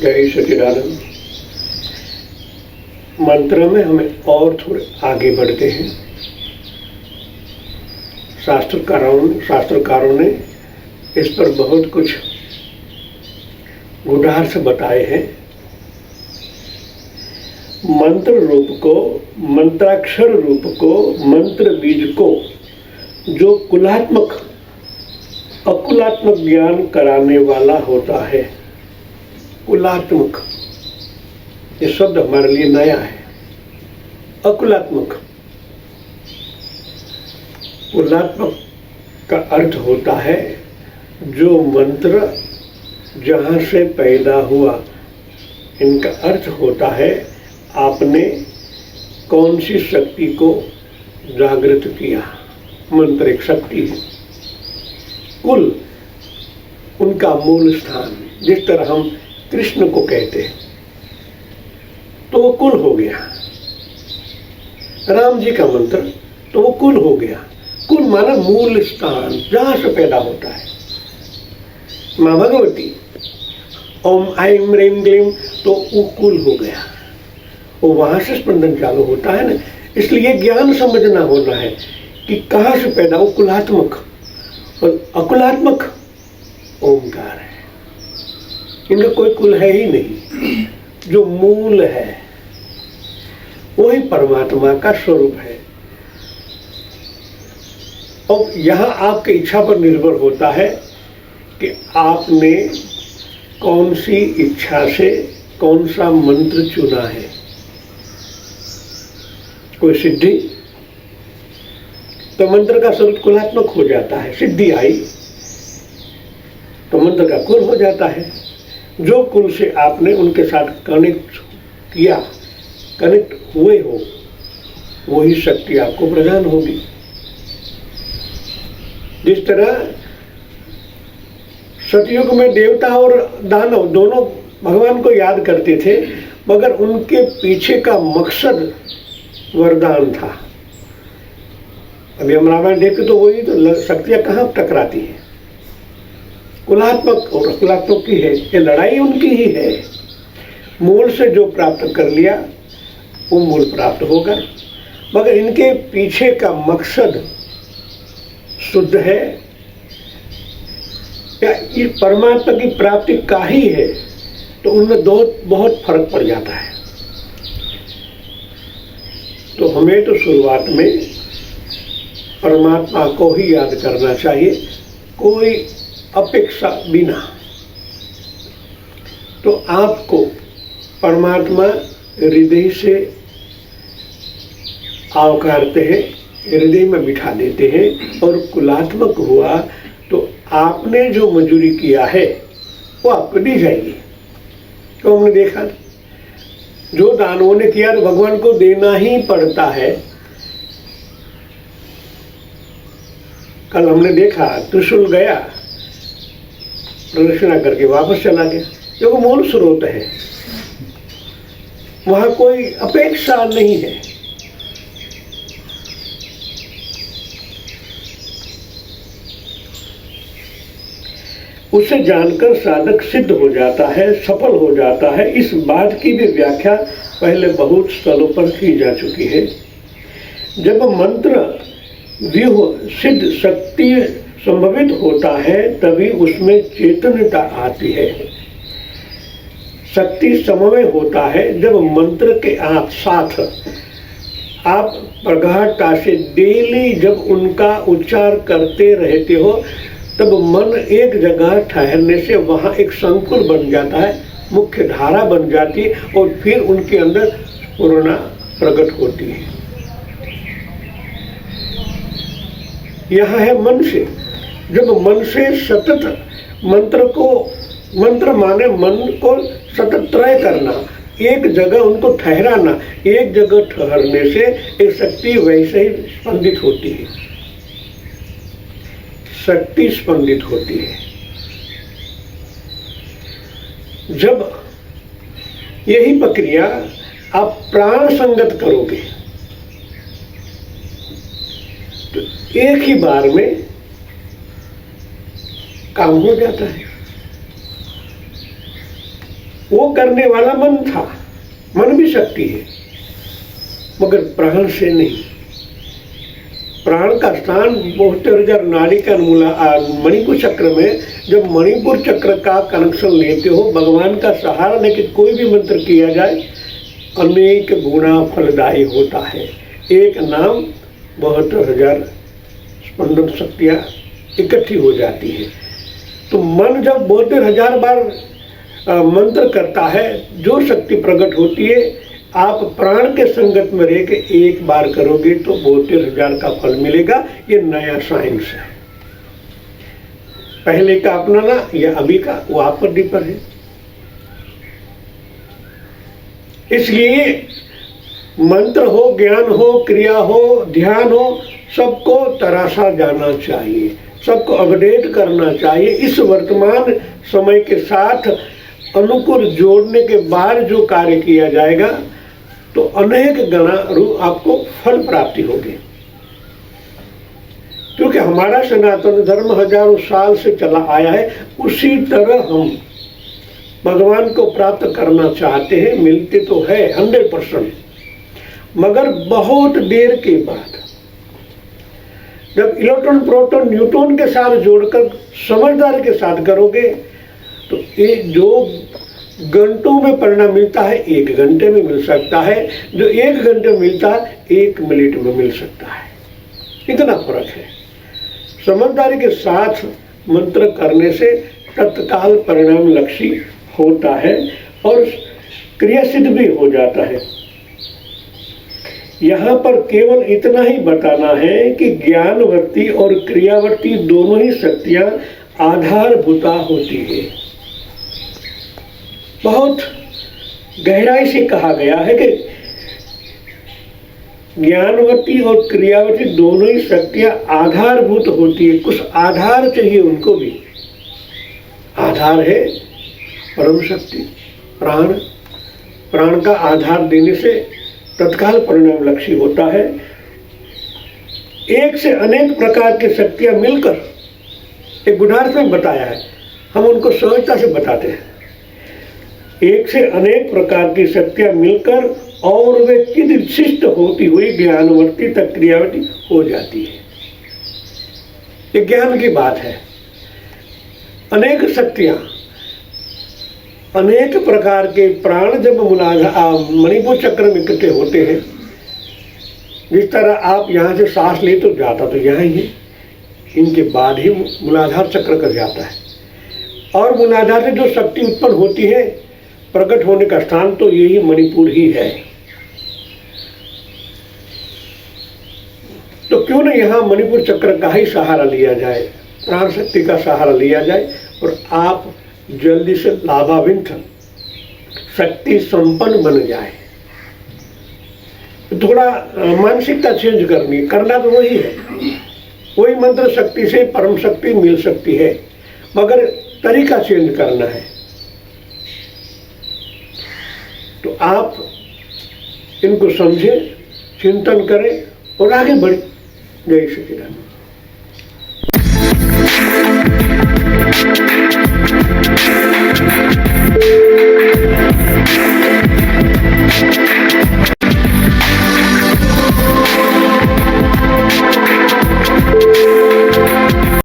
जय सच्चिदानंद। मंत्र में हमें और थोड़े आगे बढ़ते हैं। शास्त्रकारों ने इस पर बहुत कुछ गुढ़ार्थ बताए हैं। मंत्र रूप को, मंत्राक्षर रूप को, मंत्र बीज को जो अकुलात्मक ज्ञान कराने वाला होता है, कुलात्मक, ये शब्द हमारे लिए नया है। अकुलात्मक, कुलात्मक का अर्थ होता है जो मंत्र जहाँ से पैदा हुआ। इनका अर्थ होता है आपने कौन सी शक्ति को जागृत किया। मंत्र एक शक्ति है। कुल उनका मूल स्थान, जिस तरह हम कृष्ण को कहते हैं तो वो कुल हो गया। राम जी का मंत्र तो वो कुल हो गया। कुल माना मूल स्थान, जहां से पैदा होता है। माँ भगवती ओम ऐं ह्रीं क्लीं तो वो कुल हो गया। वो वहां से स्पंदन चालू होता है ना। इसलिए ज्ञान समझना होना है कि कहाँ से पैदा, वो कुलात्मक और अकुलात्मक ओमकार है। इनका कोई कुल है ही नहीं। जो मूल है वही परमात्मा का स्वरूप है। और यहाँ आपकी इच्छा पर निर्भर होता है कि आपने कौन सी इच्छा से कौन सा मंत्र चुना है। कोई सिद्धि तो मंत्र का स्वरूप कुलात्मक हो जाता है। सिद्धि आई तो मंत्र का कुल हो जाता है। जो कुल से आपने उनके साथ कनेक्ट किया, कनेक्ट हुए हो, वही शक्ति आपको प्रदान होगी। जिस तरह सतयुग में देवता और दानव दोनों भगवान को याद करते थे, मगर उनके पीछे का मकसद वरदान था। अभी हम रामायण देखते तो वही तो शक्तियां कहाँ टकराती हैं। कुलात्मक और अकुलात्मक की है, ये लड़ाई उनकी ही है। मूल से जो प्राप्त कर लिया वो मूल प्राप्त होगा, मगर इनके पीछे का मकसद शुद्ध है या ये परमात्मा की प्राप्ति का ही है, तो उनमें बहुत फर्क पड़ जाता है। तो हमें तो शुरुआत में परमात्मा को ही याद करना चाहिए, कोई अपेक्षा बिना। तो आपको परमात्मा हृदय से आवकारते हैं, हृदय में बिठा देते हैं। और कुलात्मक हुआ तो आपने जो मंजूरी किया है वो आपको दी जाएगी। तो हमने देखा जो दानवों ने किया तो भगवान को देना ही पड़ता है। कल हमने देखा त्रिशूल गया, प्रदक्षिणा करके वापस चला गया। जो मूल स्रोत है वहां कोई अपेक्षा नहीं है। उसे जानकर साधक सिद्ध हो जाता है, सफल हो जाता है। इस बात की भी व्याख्या पहले बहुत स्थलों पर की जा चुकी है। जब मंत्र व्यूह सिद्ध शक्ति संभवित होता है तभी उसमें चेतनता आती है। शक्ति समन्वय होता है जब मंत्र के साथ आप प्रगाढ़ता से डेली जब उनका उच्चार करते रहते हो, तब मन एक जगह ठहरने से वहाँ एक संकुल बन जाता है, मुख्य धारा बन जाती है और फिर उनके अंदर पूर्णा प्रकट होती है। यह है मन से। जब मन से सतत मंत्र माने मन को सतत त्रय करना, एक जगह उनको ठहराना। एक जगह ठहरने से एक शक्ति वैसे ही स्पंदित होती है। शक्ति स्पंदित होती है। जब यही प्रक्रिया आप प्राण संगत करोगे तो एक ही बार में काम हो जाता है। वो करने वाला मन था, मन भी शक्ति है, मगर प्राण से नहीं। प्राण का स्थान 72,000 नाड़ी का मणिपुर चक्र में। जब मणिपुर चक्र का कनेक्शन लेते हो, भगवान का सहारा लेके कोई भी मंत्र किया जाए, अनेक गुना फलदायी होता है। एक नाम 72,000 स्पंदन शक्तियाँ इकट्ठी हो जाती है। तो मन जब 72,000 बार मंत्र करता है, जो शक्ति प्रकट होती है, आप प्राण के संगत में रह के एक बार करोगे तो 72,000 का फल मिलेगा। ये नया साइंस है। पहले का अपनाना या अभी का, वो आप पर डिपेंड है। इसलिए मंत्र हो, ज्ञान हो, क्रिया हो, ध्यान हो, सबको तराशा जाना चाहिए, सबको अपडेट करना चाहिए। इस वर्तमान समय के साथ अनुकूल जोड़ने के बाद जो कार्य किया जाएगा तो अनेक गणा आपको फल प्राप्ति होगी। क्योंकि हमारा सनातन धर्म हजारों साल से चला आया है, उसी तरह हम भगवान को प्राप्त करना चाहते हैं। मिलते तो है 100%, मगर बहुत देर के बाद। जब इलेक्ट्रॉन, प्रोटॉन, न्यूट्रॉन के साथ जोड़कर समझदारी के साथ करोगे तो ये जो घंटों में परिणाम मिलता है 1 घंटे में मिल सकता है, जो 1 घंटे में मिलता है 1 मिनट में मिल सकता है। इतना फर्क है। समझदारी के साथ मंत्र करने से तत्काल परिणाम लक्षी होता है और क्रिया सिद्ध भी हो जाता है। यहाँ पर केवल इतना ही बताना है कि ज्ञानवर्ती और क्रियावर्ती दोनों ही शक्तियां आधारभूता होती है। बहुत गहराई से कहा गया है कि ज्ञानवती और क्रियावती दोनों ही शक्तियां आधारभूत होती है। कुछ आधार चाहिए उनको भी। आधार है परम शक्ति, प्राण। प्राण का आधार देने से तत्काल परिणाम लक्ष्य होता है। एक से अनेक प्रकार की शक्तियां मिलकर, एक उदाहरण में बताया है, हम उनको सहजता से बताते हैं। एक से अनेक प्रकार की शक्तियां मिलकर और वे चिद विशिष्ट होती हुई ज्ञानवर्ती तक क्रियावती हो जाती है। ये ज्ञान की बात है। अनेक शक्तियां, अनेक प्रकार के प्राण जब मणिपुर चक्र में इकट्ठे होते हैं, जिस तरह आप यहाँ से सांस ले तो जाता तो यहाँ ही है, इनके बाद ही मूलाधार चक्र कर जाता है। और मूलाधार से जो शक्ति उत्पन्न होती है, प्रकट होने का स्थान तो यही मणिपुर ही है। तो क्यों न यहाँ मणिपुर चक्र का ही सहारा लिया जाए, प्राण शक्ति का सहारा लिया जाए और आप जल्दी से लाभान्वित, शक्ति संपन्न बन जाए। थोड़ा मानसिकता चेंज करना तो वही है। वही मंत्र शक्ति से परम शक्ति मिल सकती है, मगर तरीका चेंज करना है। तो आप इनको समझें, चिंतन करें और आगे बढ़ें। जय श्री राम।